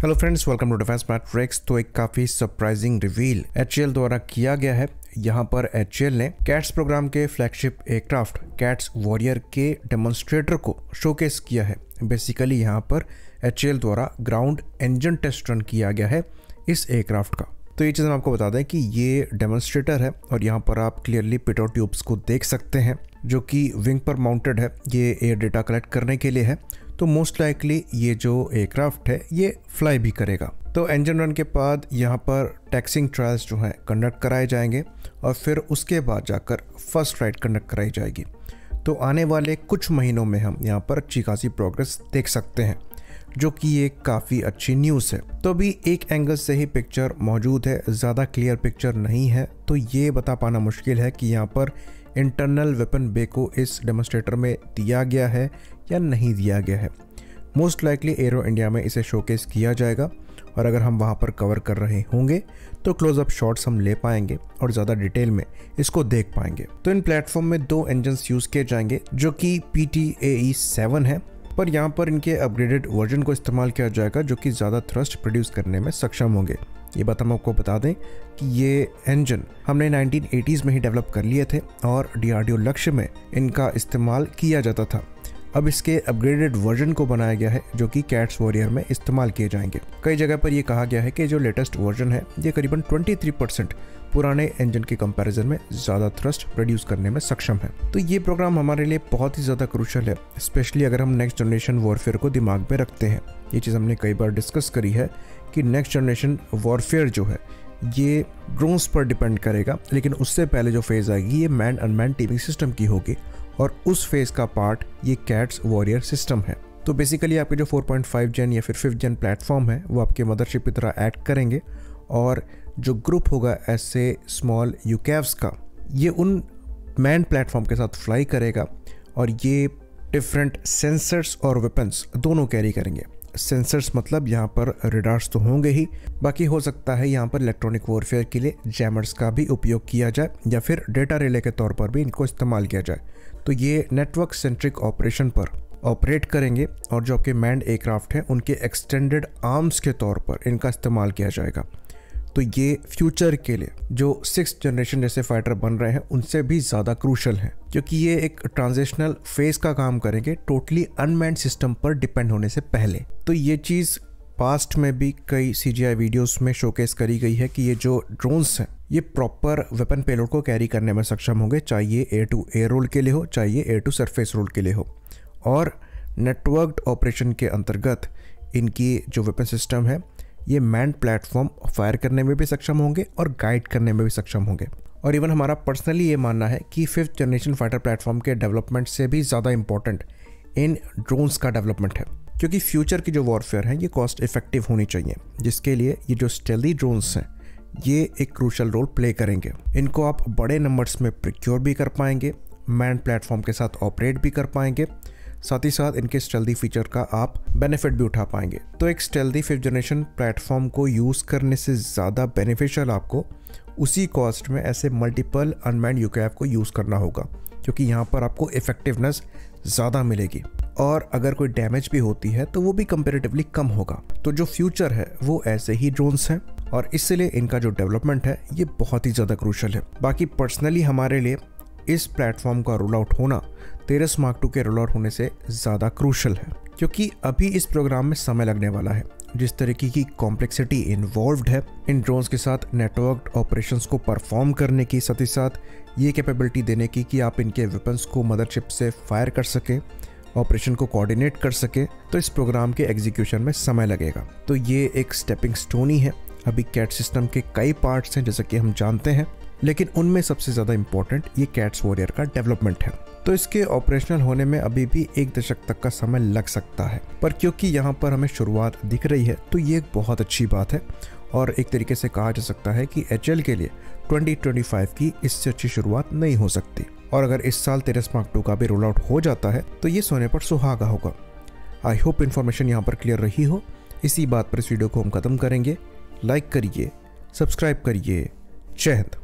Hello friends, welcome to Defence Matrix. तो एक काफी सरप्राइजिंग रिवील एचएएल द्वारा किया गया है। यहाँ पर एचएएल ने कैट्स प्रोग्राम के फ्लैगशिप एयरक्राफ्ट कैट्स वॉरियर के डेमोन्स्ट्रेटर को शोकेस किया है। बेसिकली यहाँ पर एचएएल द्वारा ग्राउंड इंजन टेस्ट रन किया गया है इस एयरक्राफ्ट का। तो ये चीज़ हम आपको बता दें कि ये डेमोन्स्ट्रेटर है और यहाँ पर आप क्लियरली पिटो ट्यूब्स को देख सकते हैं जो कि विंग पर माउंटेड है। ये एयर डेटा कलेक्ट करने के लिए है। तो मोस्ट लाइकली ये जो एयरक्राफ्ट है ये फ्लाई भी करेगा। तो इंजन रन के बाद यहाँ पर टैक्सिंग ट्रायल्स जो हैं कंडक्ट कराए जाएंगे और फिर उसके बाद जाकर फर्स्ट राइड कंडक्ट कराई जाएगी। तो आने वाले कुछ महीनों में हम यहाँ पर अच्छी खासी प्रोग्रेस देख सकते हैं, जो कि एक काफ़ी अच्छी न्यूज़ है। तो अभी एक एंगल से ही पिक्चर मौजूद है, ज़्यादा क्लियर पिक्चर नहीं है। तो ये बता पाना मुश्किल है कि यहाँ पर इंटरनल वेपन बे को इस डेमोन्स्ट्रेटर में दिया गया है या नहीं दिया गया है। मोस्ट लाइकली एरो इंडिया में इसे शोकेस किया जाएगा और अगर हम वहाँ पर कवर कर रहे होंगे तो क्लोजअप शॉट्स हम ले पाएंगे और ज़्यादा डिटेल में इसको देख पाएंगे। तो इन प्लेटफॉर्म में 2 इंजन्स यूज़ किए जाएंगे जो कि PTAE-7 है, पर यहाँ पर इनके अपग्रेडेड वर्जन को इस्तेमाल किया जाएगा जो कि ज़्यादा थ्रस्ट प्रोड्यूस करने में सक्षम होंगे। ये बात हम आपको बता दें कि ये इंजन हमने 1980s में ही डेवलप कर लिए थे और DRDO लक्ष्य में इनका इस्तेमाल किया जाता था। अब इसके अपग्रेडेड वर्जन को बनाया गया है जो कि कैट्स वॉरियर में इस्तेमाल किए जाएंगे। कई जगह पर यह कहा गया है कि जो लेटेस्ट वर्जन है ये करीबन 23% पुराने इंजन के कंपैरिजन में ज़्यादा थ्रस्ट प्रोड्यूस करने में सक्षम है। तो ये प्रोग्राम हमारे लिए बहुत ही ज़्यादा क्रूशियल है, स्पेशली अगर हम नेक्स्ट जनरेशन वॉरफेयर को दिमाग में रखते हैं। ये चीज़ हमने कई बार डिस्कस करी है कि नेक्स्ट जनरेशन वॉरफेयर जो है ये ड्रोन्स पर डिपेंड करेगा, लेकिन उससे पहले जो फेज़ आएगी ये मैन अनमैन टीमिंग सिस्टम की होगी और उस फेज का पार्ट ये कैट्स वॉरियर सिस्टम है। तो बेसिकली आपके जो 4.5 जेन या फिर 5th जेन प्लेटफॉर्म है वो आपके मदरशिप की तरह ऐड करेंगे और जो ग्रुप होगा ऐसे स्मॉल यूकैव्स का ये उन मैन प्लेटफॉर्म के साथ फ्लाई करेगा और ये डिफरेंट सेंसर्स और वेपन्स दोनों कैरी करेंगे। सेंसर्स मतलब यहाँ पर रेडार्स तो होंगे ही, बाकी हो सकता है यहाँ पर इलेक्ट्रॉनिक वॉरफेयर के लिए जैमर्स का भी उपयोग किया जाए या फिर डेटा रिले के तौर पर भी इनको इस्तेमाल किया जाए। तो ये नेटवर्क सेंट्रिक ऑपरेशन पर ऑपरेट करेंगे और जो आपके मैन्ड एयरक्राफ्ट हैं उनके एक्सटेंडेड आर्म्स के तौर पर इनका इस्तेमाल किया जाएगा। तो ये फ्यूचर के लिए जो 6th जनरेशन जैसे फाइटर बन रहे हैं उनसे भी ज़्यादा क्रूशल है, क्योंकि ये एक ट्रांजिशनल फेज का काम करेंगे टोटली अनमैन्ड सिस्टम पर डिपेंड होने से पहले। तो ये चीज़ पास्ट में भी कई CGI वीडियोस में शोकेस करी गई है कि ये जो ड्रोन्स हैं ये प्रॉपर वेपन पेलोड को कैरी करने में सक्षम होंगे, चाहे ये एयर टू एयर रोल के लिए हो चाहे ये एयर टू सरफेस रोल के लिए हो। और नेटवर्क्ड ऑपरेशन के अंतर्गत इनकी जो वेपन सिस्टम है ये मैन्ड प्लेटफॉर्म फायर करने में भी सक्षम होंगे और गाइड करने में भी सक्षम होंगे। और इवन हमारा पर्सनली ये मानना है कि 5th जनरेशन फाइटर प्लेटफॉर्म के डेवलपमेंट से भी ज़्यादा इंपॉर्टेंट इन ड्रोन्स का डेवलपमेंट है, क्योंकि फ्यूचर की जो वॉरफेयर है ये कॉस्ट इफेक्टिव होनी चाहिए, जिसके लिए ये जो स्टेल्दी ड्रोन्स हैं ये एक क्रूशल रोल प्ले करेंगे। इनको आप बड़े नंबर्स में प्रिक्योर भी कर पाएंगे, मैन्ड प्लेटफॉर्म के साथ ऑपरेट भी कर पाएंगे, साथ ही साथ इनके स्टेल्दी फीचर का आप बेनिफिट भी उठा पाएंगे। तो एक स्टेल्दी 5th जनरेशन प्लेटफॉर्म को यूज़ करने से ज़्यादा बेनिफिशियल आपको उसी कॉस्ट में ऐसे मल्टीपल अनमैन्ड यूकैव को यूज़ करना होगा, क्योंकि यहाँ पर आपको इफेक्टिवनेस ज़्यादा मिलेगी और अगर कोई डैमेज भी होती है तो वो भी कंपेरेटिवली कम होगा। तो जो फ्यूचर है वो ऐसे ही ड्रोन्स हैं और इसलिए इनका जो डेवलपमेंट है ये बहुत ही ज़्यादा क्रूशल है। बाकी पर्सनली हमारे लिए इस प्लेटफॉर्म का रोल आउट होना तेरस मार्क 2 के रोल आउट होने से ज़्यादा क्रूशल है, क्योंकि अभी इस प्रोग्राम में समय लगने वाला है। जिस तरीके की कॉम्प्लेक्सिटी इन्वॉल्व्ड है इन ड्रोन्स के साथ नेटवर्क्ड ऑपरेशंस को परफॉर्म करने की, साथ ही साथ ये कैपेबिलिटी देने की कि आप इनके वेपन्स को मदरशिप से फायर कर सकें, ऑपरेशन को कोऑर्डिनेट कर सकें, तो इस प्रोग्राम के एग्जीक्यूशन में समय लगेगा। तो ये एक स्टेपिंग स्टोन ही है। अभी कैट सिस्टम के कई पार्ट्स हैं जैसे कि हम जानते हैं, लेकिन उनमें सबसे ज़्यादा इंपॉर्टेंट ये कैट्स वॉरियर का डेवलपमेंट है। तो इसके ऑपरेशनल होने में अभी भी 1 दशक तक का समय लग सकता है, पर क्योंकि यहाँ पर हमें शुरुआत दिख रही है तो ये एक बहुत अच्छी बात है और एक तरीके से कहा जा सकता है कि एचएएल के लिए 2025 की इससे अच्छी शुरुआत नहीं हो सकती। और अगर इस साल 13 मार्क 2 का भी रोल आउट हो जाता है तो ये सोने पर सुहागा होगा। आई होप इन्फॉर्मेशन यहाँ पर क्लियर रही हो। इसी बात पर इस वीडियो को हम खत्म करेंगे। लाइक करिए, सब्सक्राइब करिए। जय हिंद।